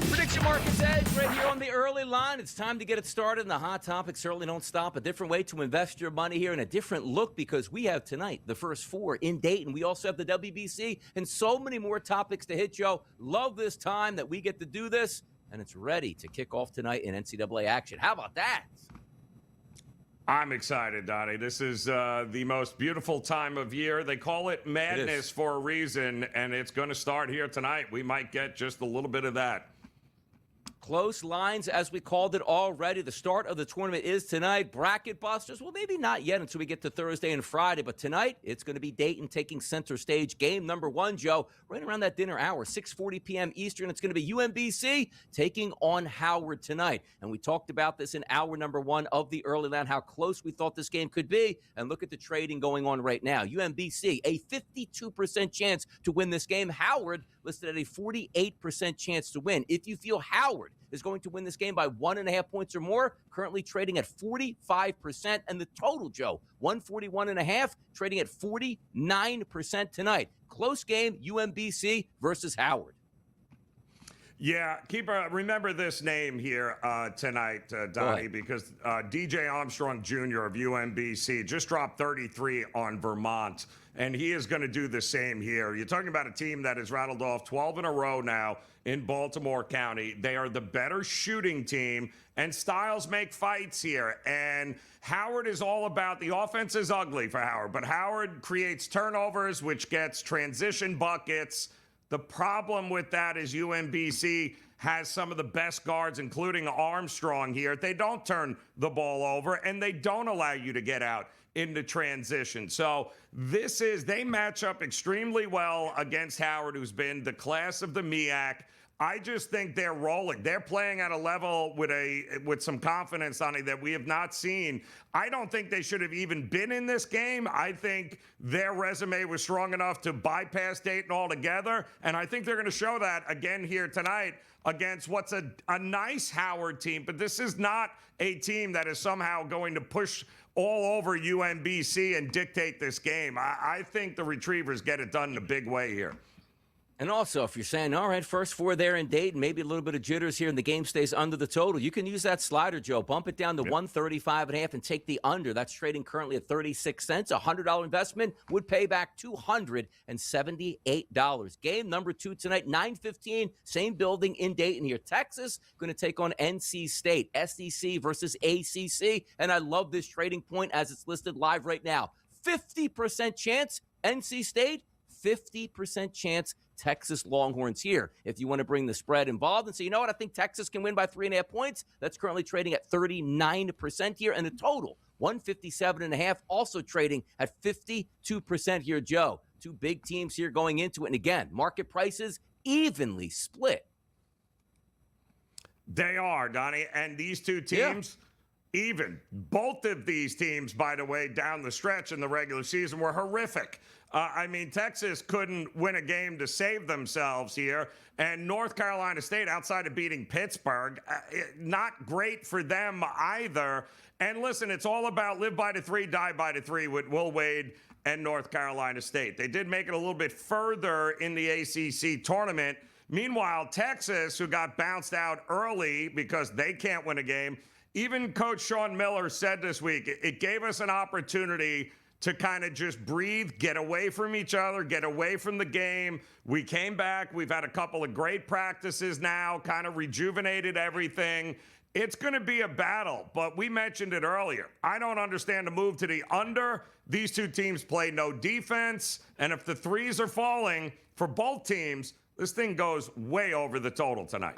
Prediction Markets Edge right here on the early line. It's time to get it started, and the hot topics certainly don't stop. A different way to invest your money here and a different look because we have tonight the first four in Dayton. We also have the WBC and so many more topics to hit, Joe. Love this time that we get to do this, and it's ready to kick off tonight in NCAA action. How about that? I'm excited, Donnie. This is the most beautiful time of year. They call it madness for a reason, and it's going to start here tonight. We might get just a little bit of that. Close lines, as we called it already. The start of the tournament is tonight. Bracket busters, well, maybe not yet until we get to Thursday and Friday, but tonight it's going to be Dayton taking center stage. Game number one, Joe, right around that dinner hour, 6:40 p.m. Eastern. It's going to be UMBC taking on Howard tonight. And we talked about this in hour number one of the early line, how close we thought this game could be. And look at the trading going on right now. UMBC, a 52% chance to win this game. Howard listed at a 48% chance to win. If you feel Howard is going to win this game by 1.5 points or more, currently trading at 45%. And the total, Joe, 141.5, trading at 49% tonight. Close game, UMBC versus Howard. Yeah, remember this name here tonight, Donnie, because DJ Armstrong Jr. of UMBC just dropped 33 on Vermont, and he is going to do the same here. You're talking about a team that has rattled off 12 in a row now in Baltimore County. They are the better shooting team, and styles make fights here. And Howard is all about, the offense is ugly for Howard, but Howard creates turnovers, which gets transition buckets. The problem with that is UMBC has some of the best guards, including Armstrong here. They don't turn the ball over, and they don't allow you to get out into transition. So they match up extremely well against Howard, who's been the class of the MEAC. I just think they're rolling. They're playing at a level with some confidence, Donnie, that we have not seen. I don't think they should have even been in this game. I think their resume was strong enough to bypass Dayton altogether, and I think they're going to show that again here tonight against what's a nice Howard team. But this is not a team that is somehow going to push all over UMBC and dictate this game. I think the Retrievers get it done in a big way here. And also, if you're saying, all right, first four there in Dayton, maybe a little bit of jitters here and the game stays under the total, you can use that slider, Joe. Bump it down to 135.5 and take the under. That's trading currently at 36 cents. A $100 investment would pay back $278. Game number two tonight, 9:15, same building in Dayton here. Texas going to take on NC State, SEC versus ACC. And I love this trading point as it's listed live right now. 50% chance NC State, 50% chance Texas Longhorns here. If you want to bring the spread involved and say, you know what, I think Texas can win by 3.5 points, that's currently trading at 39% here. And the total, 157.5, also trading at 52% here, Joe. Two big teams here going into it. And again, market prices evenly split. They are, Donnie. And these two teams, even. Both of these teams, by the way, down the stretch in the regular season were horrific. Texas couldn't win a game to save themselves here. And North Carolina State, outside of beating Pittsburgh, not great for them either. And listen, it's all about live by the three, die by the three with Will Wade and North Carolina State. They did make it a little bit further in the ACC tournament. Meanwhile, Texas, who got bounced out early because they can't win a game, even Coach Sean Miller said this week, it gave us an opportunity to kind of just breathe, get away from each other, get away from the game. We came back. We've had a couple of great practices now, kind of rejuvenated everything. It's going to be a battle, but we mentioned it earlier. I don't understand the move to the under. These two teams play no defense, and if the threes are falling for both teams, this thing goes way over the total tonight.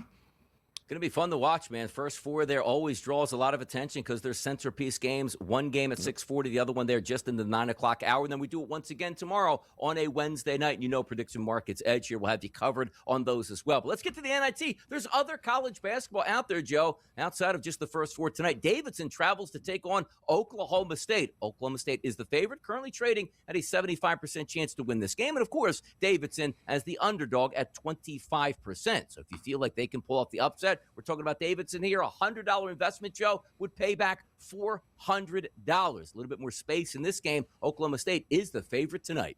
Going to be fun to watch, man. First four there always draws a lot of attention because they're centerpiece games. One game at 6:40, the other one there just in the 9 o'clock hour. And then we do it once again tomorrow on a Wednesday night. And you know Prediction Markets Edge here. We'll have you covered on those as well. But let's get to the NIT. There's other college basketball out there, Joe, outside of just the first four tonight. Davidson travels to take on Oklahoma State. Oklahoma State is the favorite, currently trading at a 75% chance to win this game. And, of course, Davidson as the underdog at 25%. So if you feel like they can pull off the upset, we're talking about Davidson here. A $100 investment, Joe, would pay back $400. A little bit more space in this game. Oklahoma State is the favorite tonight.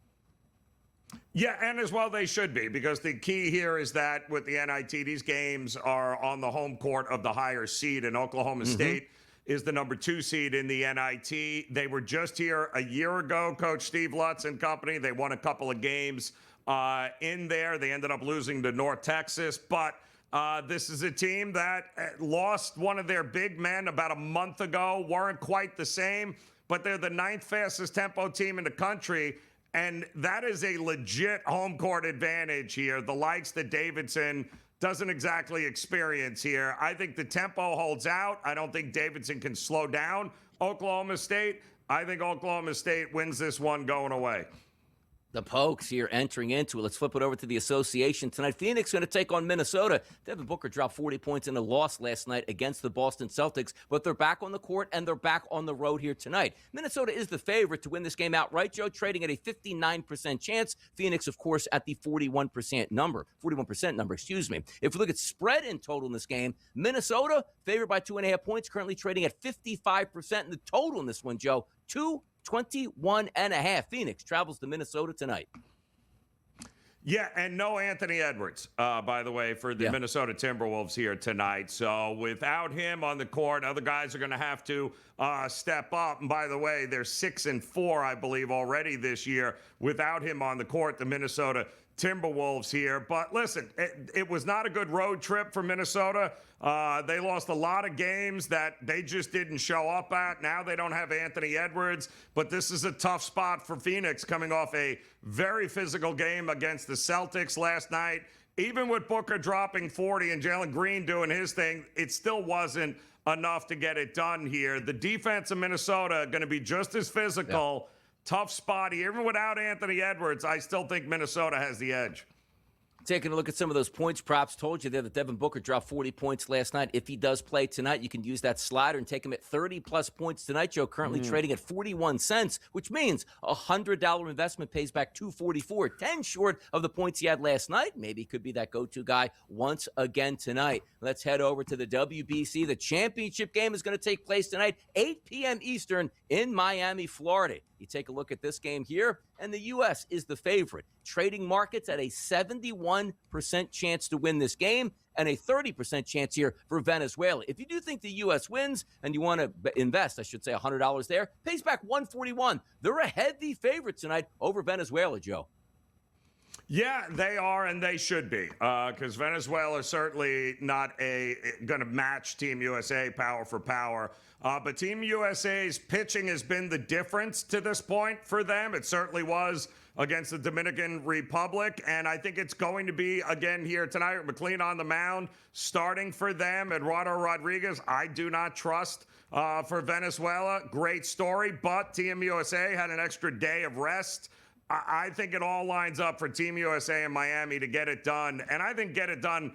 Yeah, and as well they should be, because the key here is that with the NIT, these games are on the home court of the higher seed, and Oklahoma State is the number 2 seed in the NIT. They were just here a year ago, Coach Steve Lutz and company. They won a couple of games in there. They ended up losing to North Texas, but this is a team that lost one of their big men about a month ago, weren't quite the same, but they're the 9th fastest tempo team in the country. And that is a legit home court advantage here, the likes that Davidson doesn't exactly experience here. I think the tempo holds out. I don't think Davidson can slow down Oklahoma State. I think Oklahoma State wins this one going away. The Pokes here entering into it. Let's flip it over to the association tonight. Phoenix going to take on Minnesota. Devin Booker dropped 40 points in a loss last night against the Boston Celtics, but they're back on the court and they're back on the road here tonight. Minnesota is the favorite to win this game outright, Joe, trading at a 59% chance. Phoenix, of course, at the 41% number. If we look at spread in total in this game, Minnesota favored by 2.5 points, currently trading at 55%. And the total in this one, Joe, 21.5. Phoenix travels to Minnesota tonight. Yeah, and no Anthony Edwards, by the way, for the Minnesota Timberwolves here tonight. So without him on the court, other guys are going to have to step up. And by the way, they're 6-4, I believe, already this year without him on the court, the Minnesota Timberwolves here. But listen, it was not a good road trip for Minnesota. They lost a lot of games that they just didn't show up at. Now they don't have Anthony Edwards, but this is a tough spot for Phoenix coming off a very physical game against the Celtics last night. Even with Booker dropping 40 and Jalen Green doing his thing, it still wasn't enough to get it done here. The defense of Minnesota going to be just as physical. Yeah. Tough spot here. Even without Anthony Edwards, I still think Minnesota has the edge. Taking a look at some of those points props, told you there that Devin Booker dropped 40 points last night. If he does play tonight, you can use that slider and take him at 30-plus points tonight. Joe, currently trading at 41 cents, which means a $100 investment pays back $2.44, 10 short of the points he had last night. Maybe he could be that go-to guy once again tonight. Let's head over to the WBC. The championship game is going to take place tonight, 8 p.m. Eastern in Miami, Florida. You take a look at this game here, and the U.S. is the favorite. Trading markets at a 71% chance to win this game and a 30% chance here for Venezuela. If you do think the U.S. wins and you want to invest, I should say $100 there, pays back $141. They're a heavy favorite tonight over Venezuela, Joe. Yeah, they are, and they should be, because Venezuela is certainly not going to match Team USA power for power. But Team USA's pitching has been the difference to this point for them. It certainly was against the Dominican Republic, and I think it's going to be again here tonight. McLean on the mound, starting for them. Eduardo Rodriguez, I do not trust for Venezuela. Great story, but Team USA had an extra day of rest. I think it all lines up for Team USA in Miami to get it done, and I think get it done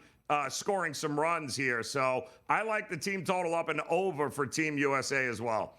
scoring some runs here. So I like the team total up and over for Team USA as well.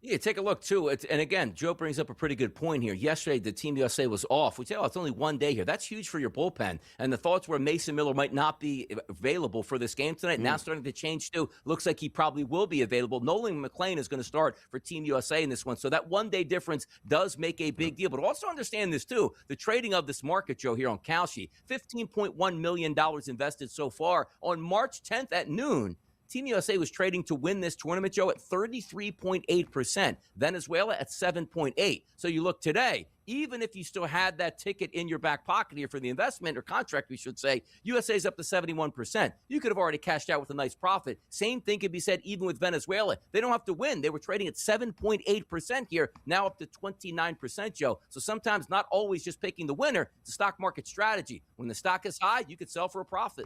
Yeah, take a look, too. And again, Joe brings up a pretty good point here. Yesterday, the Team USA was off. We say, it's only one day here. That's huge for your bullpen. And the thoughts were Mason Miller might not be available for this game tonight. Now starting to change, too. Looks like he probably will be available. Nolan McLean is going to start for Team USA in this one. So that one-day difference does make a big deal. But also understand this, too. The trading of this market, Joe, here on Kalshi, $15.1 million invested so far. On March 10th at noon, Team USA was trading to win this tournament, Joe, at 33.8%. Venezuela at 7.8%. So you look today, even if you still had that ticket in your back pocket here for the investment or contract, we should say, USA's up to 71%. You could have already cashed out with a nice profit. Same thing could be said even with Venezuela. They don't have to win. They were trading at 7.8% here, now up to 29%, Joe. So sometimes not always just picking the winner. It's a stock market strategy. When the stock is high, you could sell for a profit.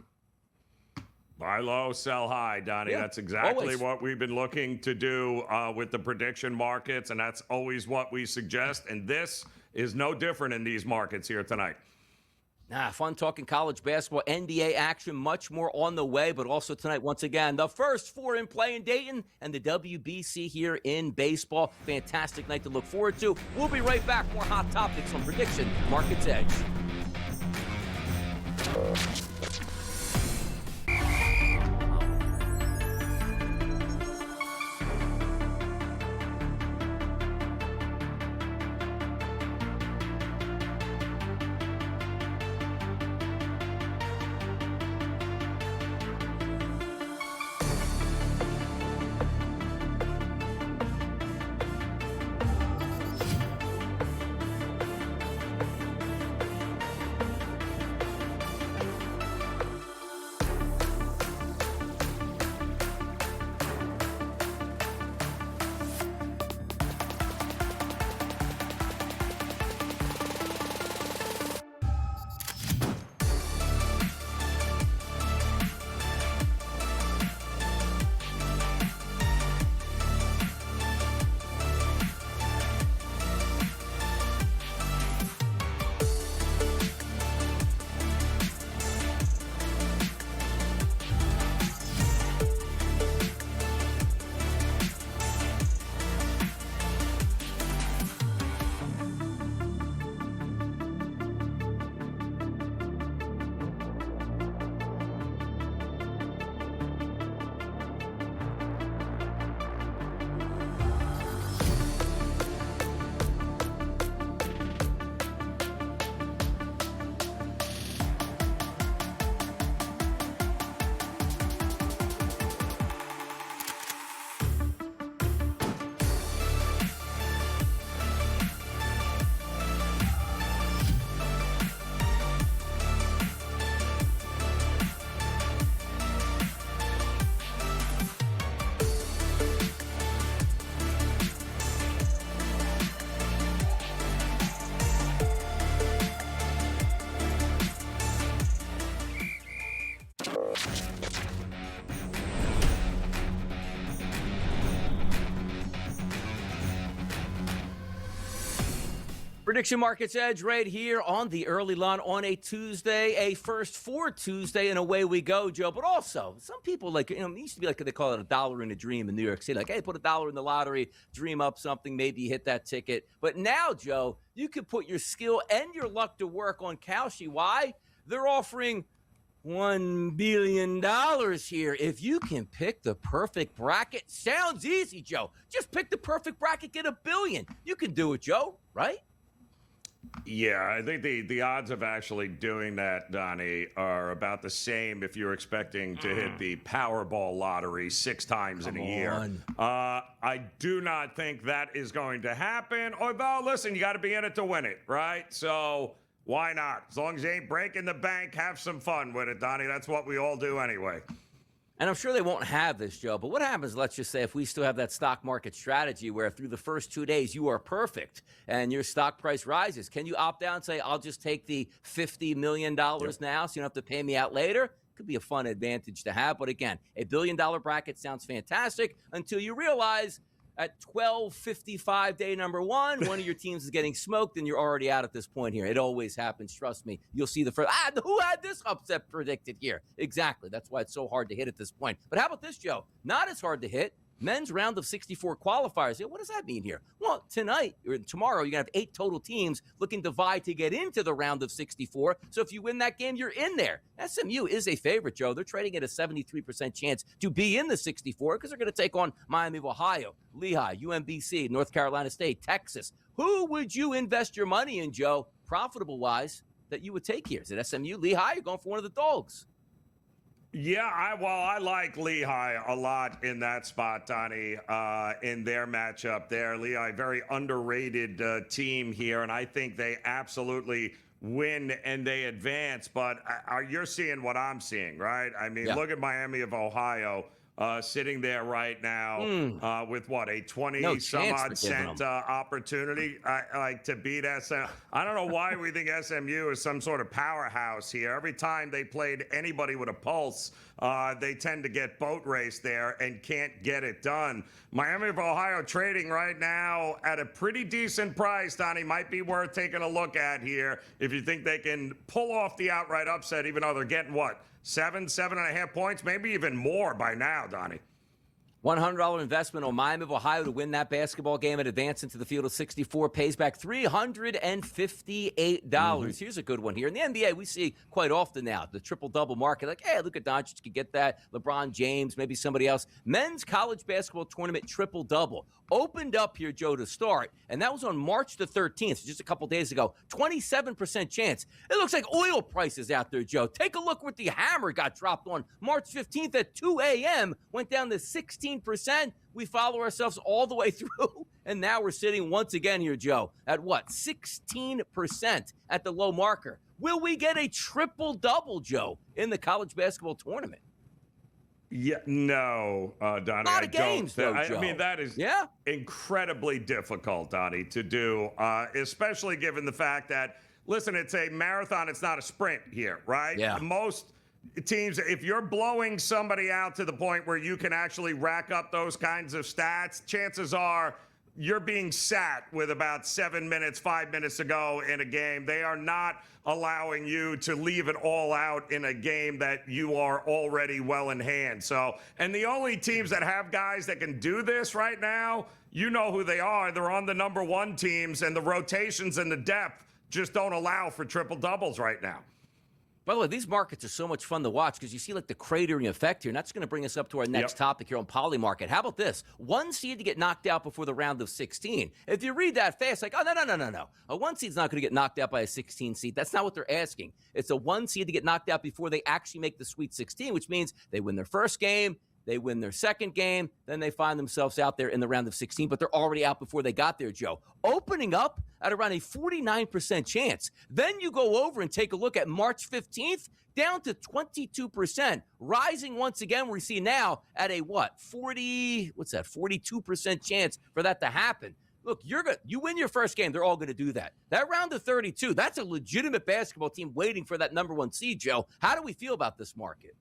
Buy low, sell high, Donnie. Yeah, that's exactly always what we've been looking to do with the prediction markets, and that's always what we suggest. And this is no different in these markets here tonight. Fun talking college basketball, NBA action, much more on the way, but also tonight, once again, the first four in play in Dayton and the WBC here in baseball. Fantastic night to look forward to. We'll be right back. More hot topics on Prediction Markets Edge. Prediction Markets Edge right here on the early line on a Tuesday, a first for Tuesday, and away we go, Joe. But also, some people it used to be like they call it $1 in a dream in New York City. Like, hey, put $1 in the lottery, dream up something, maybe hit that ticket. But now, Joe, you can put your skill and your luck to work on Kalshi. Why? They're offering $1 billion here. If you can pick the perfect bracket, sounds easy, Joe. Just pick the perfect bracket, get $1 billion. You can do it, Joe, right? Yeah, I think the odds of actually doing that, Donnie, are about the same if you're expecting to hit the Powerball lottery 6 times in a year. I do not think that is going to happen. Although, listen, you got to be in it to win it, right? So why not? As long as you ain't breaking the bank, have some fun with it, Donnie. That's what we all do anyway. And I'm sure they won't have this, Joe, but what happens, let's just say, if we still have that stock market strategy where through the first 2 days you are perfect and your stock price rises? Can you opt out and say, I'll just take the $50 million now so you don't have to pay me out later? Could be a fun advantage to have. But again, $1 billion bracket sounds fantastic until you realize at 12:55 day number one of your teams is getting smoked, and you're already out at this point here. It always happens. Trust me. You'll see the first. Who had this upset predicted here? Exactly. That's why it's so hard to hit at this point. But how about this, Joe? Not as hard to hit. Men's round of 64 qualifiers. What does that mean here? Well, tonight or tomorrow, you're going to have 8 total teams looking to vie to get into the round of 64. So if you win that game, you're in there. SMU is a favorite, Joe. They're trading at a 73% chance to be in the 64 because they're going to take on Miami of Ohio, Lehigh, UMBC, North Carolina State, Texas. Who would you invest your money in, Joe, profitable-wise, that you would take here? Is it SMU, Lehigh? You're going for one of the dogs. Yeah, I like Lehigh a lot in that spot, Donnie, in their matchup there. Lehigh, very underrated team here, and I think they absolutely win and they advance. But you're seeing what I'm seeing, right? I mean, Look at Miami of Ohio. Sitting there right now with what, a 20-some-odd cent opportunity to beat SM. I don't know why we think SMU is some sort of powerhouse here. Every time they played anybody with a pulse, they tend to get boat raced there and can't get it done. Miami of Ohio trading right now at a pretty decent price, Donnie. Might be worth taking a look at here if you think they can pull off the outright upset, even though they're getting what? 7.5 points, maybe even more by now, Donnie. $100 investment on Miami of Ohio to win that basketball game and advance into the field of 64 pays back $358. Here's a good one here. In the NBA, we see quite often now the triple-double market. Like, hey, Luka Doncic could get that. LeBron James, maybe somebody else. Men's college basketball tournament triple-double opened up here, Joe, to start, and that was on March the 13th, so just a couple days ago. 27% chance. It looks like oil prices out there, Joe. Take a look what the hammer got dropped on March 15th at 2 a.m., went down to 16%. We follow ourselves all the way through, and now we're sitting once again here, Joe, at what? 16% at the low marker. Will we get a triple-double, Joe, in the college basketball tournament? Yeah, no, Donnie. A lot of games, though, Joe. I mean, that is incredibly difficult, Donnie, to do, especially given the fact that, listen, it's a marathon. It's not a sprint here, right? Yeah. Most teams, if you're blowing somebody out to the point where you can actually rack up those kinds of stats, chances are you're being sat with about 7 minutes, 5 minutes to go in a game. They are not allowing you to leave it all out in a game that you are already well in hand. So, and the only teams that have guys that can do this right now, you know who they are. They're on the number 1 teams, and the rotations and the depth just don't allow for triple doubles right now. By the way, these markets are so much fun to watch because you see like the cratering effect here, and that's going to bring us up to our next topic here on Polymarket. How about this? 1 seed to get knocked out before the round of 16. If you read that fast, like, oh, no. A 1 seed's not going to get knocked out by a 16 seed. That's not what they're asking. It's a 1 seed to get knocked out before they actually make the Sweet 16, which means they win their first game, they win their second game, then they find themselves out there in the round of 16, but they're already out before they got there, Joe. Opening up at around a 49% chance. Then you go over and take a look at March 15th, down to 22%, rising once again. We see now at a 42% chance for that to happen. Look, you win your first game, they're all going to do that. That round of 32, that's a legitimate basketball team waiting for that number 1 seed, Joe. How do we feel about this market?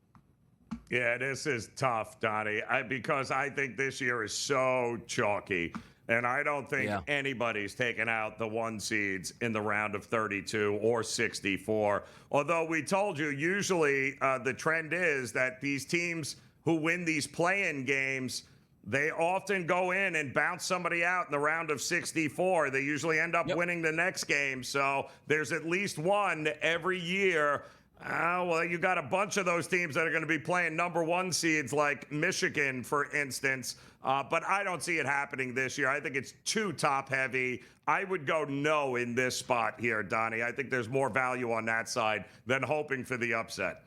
Yeah, this is tough, Donnie, because I think this year is so chalky. And I don't think anybody's taken out the 1 seeds in the round of 32 or 64. Although we told you, usually the trend is that these teams who win these play-in games, they often go in and bounce somebody out in the round of 64. They usually end up winning the next game. So there's at least one every year. Well, you got a bunch of those teams that are going to be playing number 1 seeds like Michigan, for instance. But I don't see it happening this year. I think it's too top heavy. I would go no in this spot here, Donnie. I think there's more value on that side than hoping for the upset.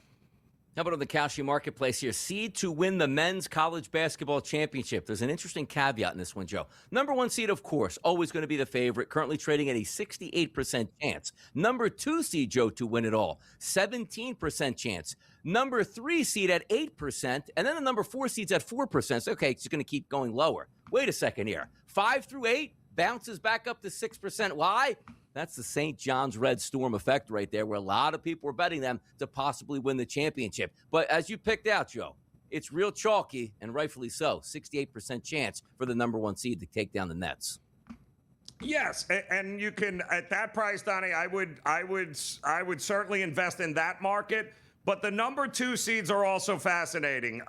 How about on the Kalshi Marketplace here? Seed to win the men's college basketball championship. There's an interesting caveat in this one, Joe. Number 1 seed, of course, always going to be the favorite, currently trading at a 68% chance. Number 2 seed, Joe, to win it all, 17% chance. Number 3 seed at 8%, and then the number 4 seed's at 4%. So, okay, it's going to keep going lower. Wait a second here. 5 through 8 bounces back up to 6%. Why? That's the St. John's Red Storm effect right there, where a lot of people were betting them to possibly win the championship. But as you picked out, Joe, it's real chalky, and rightfully so. 68% chance for the number 1 seed to take down the Nets. Yes, and you can, at that price, Donnie, I would certainly invest in that market. But the number 2 seeds are also fascinating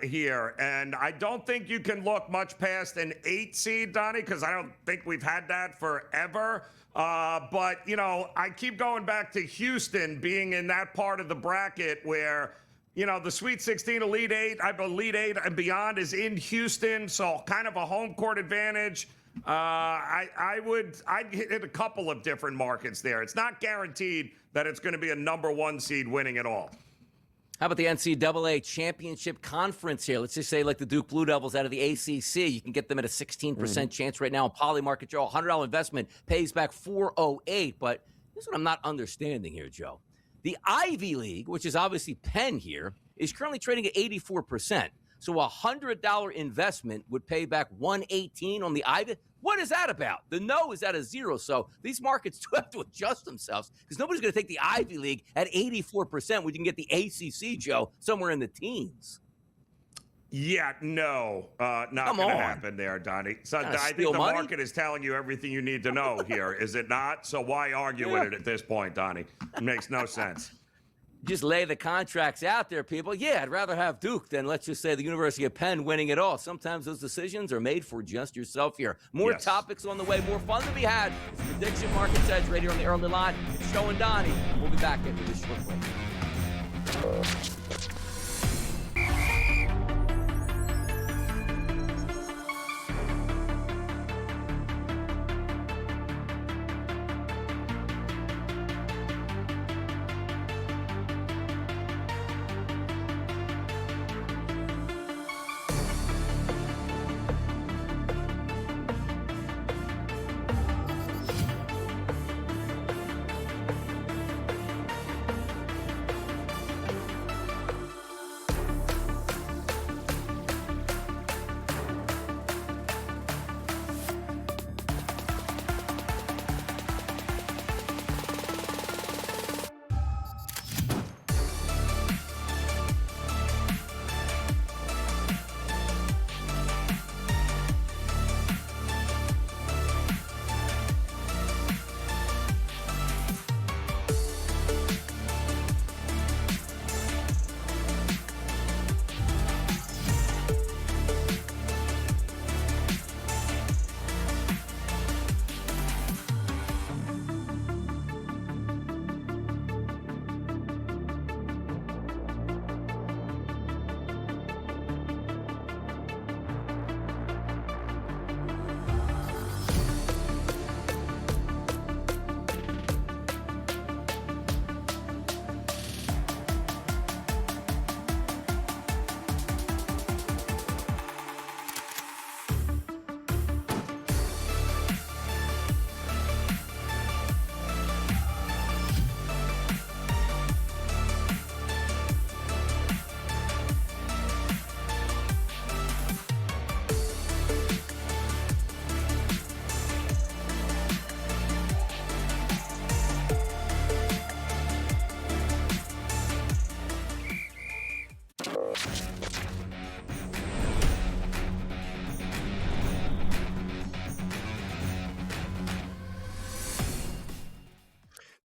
here. And I don't think you can look much past an 8 seed, Donnie, because I don't think we've had that forever. But, you know, I keep going back to Houston being in that part of the bracket where, you know, the Sweet 16, Elite 8, Elite 8 and beyond is in Houston. So kind of a home court advantage. I'd hit a couple of different markets there. It's not guaranteed that it's going to be a number 1 seed winning it all. How about the NCAA championship conference here? Let's just say like the Duke Blue Devils out of the ACC. You can get them at a 16% chance right now on Polymarket, Joe. $100 investment pays back $408. But here's what I'm not understanding here, Joe. The Ivy League, which is obviously Penn here, is currently trading at 84%. So a $100 investment would pay back $118 on the Ivy. What is that about? The no is at a 0. So these markets do have to adjust themselves because nobody's going to take the Ivy League at 84% when you can get the ACC, Joe, somewhere in the teens. Yeah, no, not going to happen there, Donnie. So I think the market is telling you everything you need to know here, is it not? So why argue with it at this point, Donnie? It makes no sense. Just lay the contracts out there, people. Yeah, I'd rather have Duke than, let's just say, the University of Penn winning it all. Sometimes those decisions are made for just yourself here. More topics on the way, more fun to be had. It's Prediction Markets Edge right here on the Early Line. It's Joe and Donnie. We'll be back after this short break.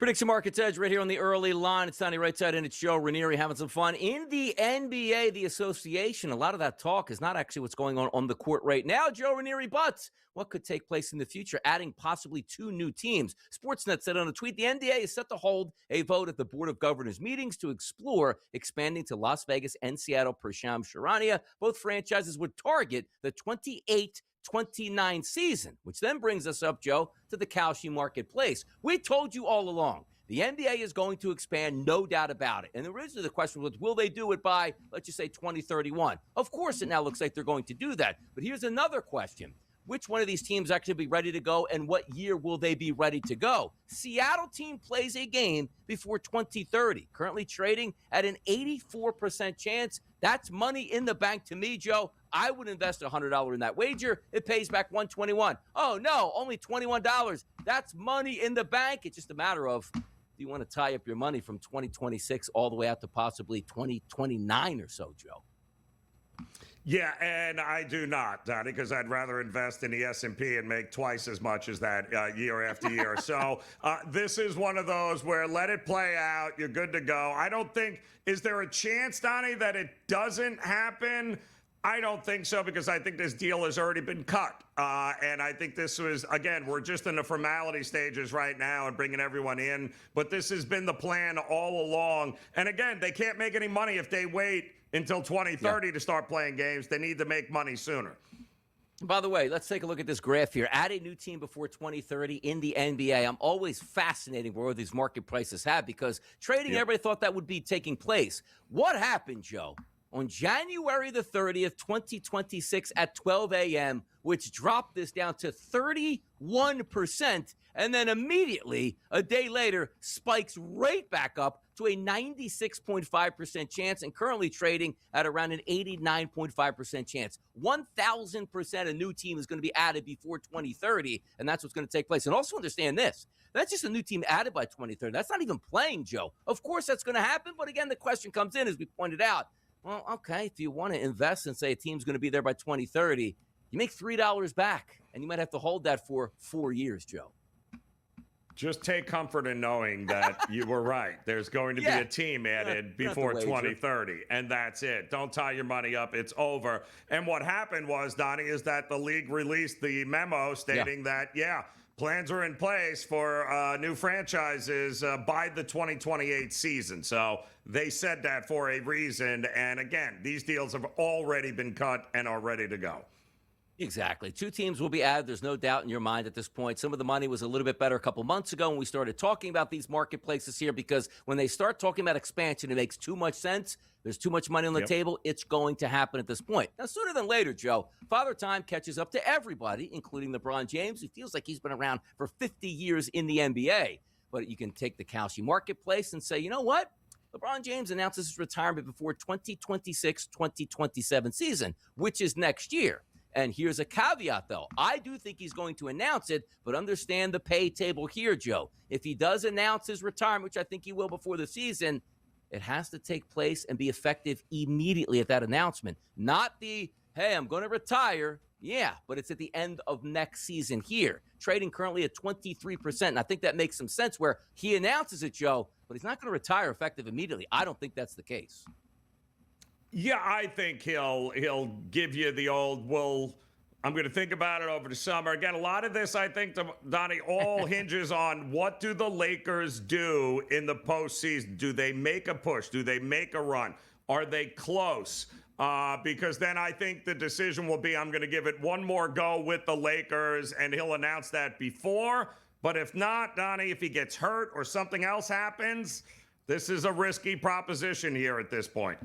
Prediction Markets Edge right here on the early line. It's Donnie Rightside and it's Joe Ranieri having some fun. In the NBA, the association, a lot of that talk is not actually what's going on the court right now, Joe Ranieri, but what could take place in the future, adding possibly 2 new teams. Sportsnet said on a tweet, the NBA is set to hold a vote at the Board of Governors meetings to explore expanding to Las Vegas and Seattle per Shams Charania. Both franchises would target the 28-29 season, which then brings us up, Joe, to the Kalshi marketplace. We told you all along, the NBA is going to expand, no doubt about it. And originally the question was, will they do it by, let's just say, 2031? Of course, it now looks like they're going to do that. But here's another question. Which one of these teams actually be ready to go, and what year will they be ready to go? Seattle team plays a game before 2030, currently trading at an 84% chance. That's money in the bank to me, Joe. I would invest $100 in that wager. It pays back $121. Oh, no, only $21. That's money in the bank. It's just a matter of, do you want to tie up your money from 2026 all the way out to possibly 2029 or so, Joe? Yeah, and I do not, Donnie, because I'd rather invest in the S&P and make twice as much as that year after year. So this is one of those where let it play out. You're good to go. I don't think, is there a chance, Donnie, that it doesn't happen? I don't think so, because I think this deal has already been cut. And I think this was, again, we're just in the formality stages right now and bringing everyone in. But this has been the plan all along. And again, they can't make any money if they wait until 2030 to start playing games. They need to make money sooner. By the way, let's take a look at this graph here. Add a new team before 2030 in the NBA. I'm always fascinated where these market prices have, because trading, everybody thought that would be taking place. What happened, Joe? On January the 30th, 2026 at 12 a.m., which dropped this down to 31%, and then immediately, a day later, spikes right back up to a 96.5% chance and currently trading at around an 89.5% chance. 1,000% a new team is going to be added before 2030, and that's what's going to take place. And also understand this. That's just a new team added by 2030. That's not even playing, Joe. Of course that's going to happen, but again, the question comes in, as we pointed out, well, okay, if you want to invest and say a team's going to be there by 2030, you make $3 back, and you might have to hold that for 4 years, Joe. Just take comfort in knowing that you were right. There's going to be a team added before 2030, and that's it. Don't tie your money up. It's over. And what happened was, Donnie, is that the league released the memo stating that, plans are in place for new franchises by the 2028 season. So they said that for a reason. And again, these deals have already been cut and are ready to go. Exactly. 2 teams will be added. There's no doubt in your mind at this point. Some of the money was a little bit better a couple months ago when we started talking about these marketplaces here, because when they start talking about expansion, it makes too much sense. There's too much money on the table. It's going to happen at this point. Now, sooner than later, Joe, Father Time catches up to everybody, including LeBron James, who feels like he's been around for 50 years in the NBA. But you can take the Kalshi marketplace and say, you know what? LeBron James announces his retirement before 2026-2027 season, which is next year. And here's a caveat, though. I do think he's going to announce it, but understand the pay table here, Joe. If he does announce his retirement, which I think he will before the season, it has to take place and be effective immediately at that announcement. Not the, hey, I'm going to retire. Yeah, but it's at the end of next season here. Trading currently at 23%. And I think that makes some sense where he announces it, Joe, but he's not going to retire effective immediately. I don't think that's the case. Yeah, I think he'll give you the old, well, I'm going to think about it over the summer. Again, a lot of this, I think, Donnie, all hinges on what do the Lakers do in the postseason? Do they make a push? Do they make a run? Are they close? Because then I think the decision will be, I'm going to give it one more go with the Lakers, and he'll announce that before. But if not, Donnie, if he gets hurt or something else happens, this is a risky proposition here at this point.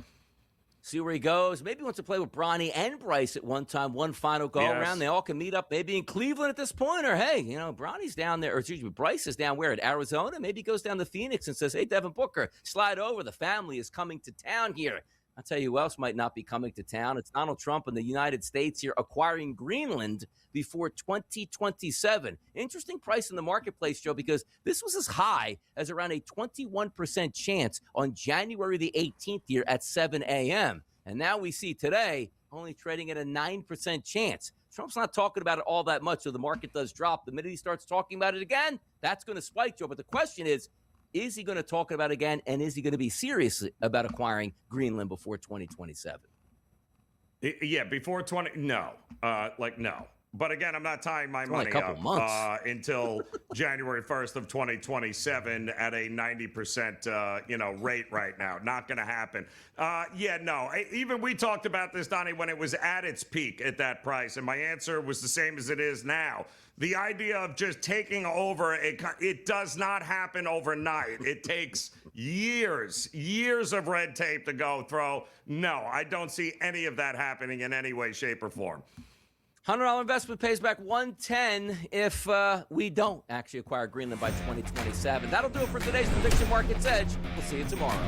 See where he goes. Maybe he wants to play with Bronny and Bryce at one time, one final go-around. They all can meet up maybe in Cleveland at this point. Or, hey, you know, Bronny's down there, or excuse me, Bryce is down where, at Arizona? Maybe he goes down to Phoenix and says, hey, Devin Booker, slide over. The family is coming to town here. I'll tell you who else might not be coming to town. It's Donald Trump in the United States here acquiring Greenland before 2027. Interesting price in the marketplace, Joe, because this was as high as around a 21% chance on January the 18th here at 7 a.m. And now we see today only trading at a 9% chance. Trump's not talking about it all that much, so the market does drop. The minute he starts talking about it again, that's going to spike, Joe. But the question is Is he going to talk about it again, and is he going to be serious about acquiring Greenland before 2027? Yeah, before 20. No, no. But again, I'm not tying my money up until January 1st of 2027 at a 90% rate right now. Not going to happen. Even we talked about this, Donnie, when it was at its peak at that price, and my answer was the same as it is now. The idea of just taking over, it does not happen overnight. It takes years of red tape to go through. No, I don't see any of that happening in any way, shape, or form. $100 investment pays back $110 if we don't actually acquire Greenland by 2027. That'll do it for today's Prediction Markets Edge. We'll see you tomorrow.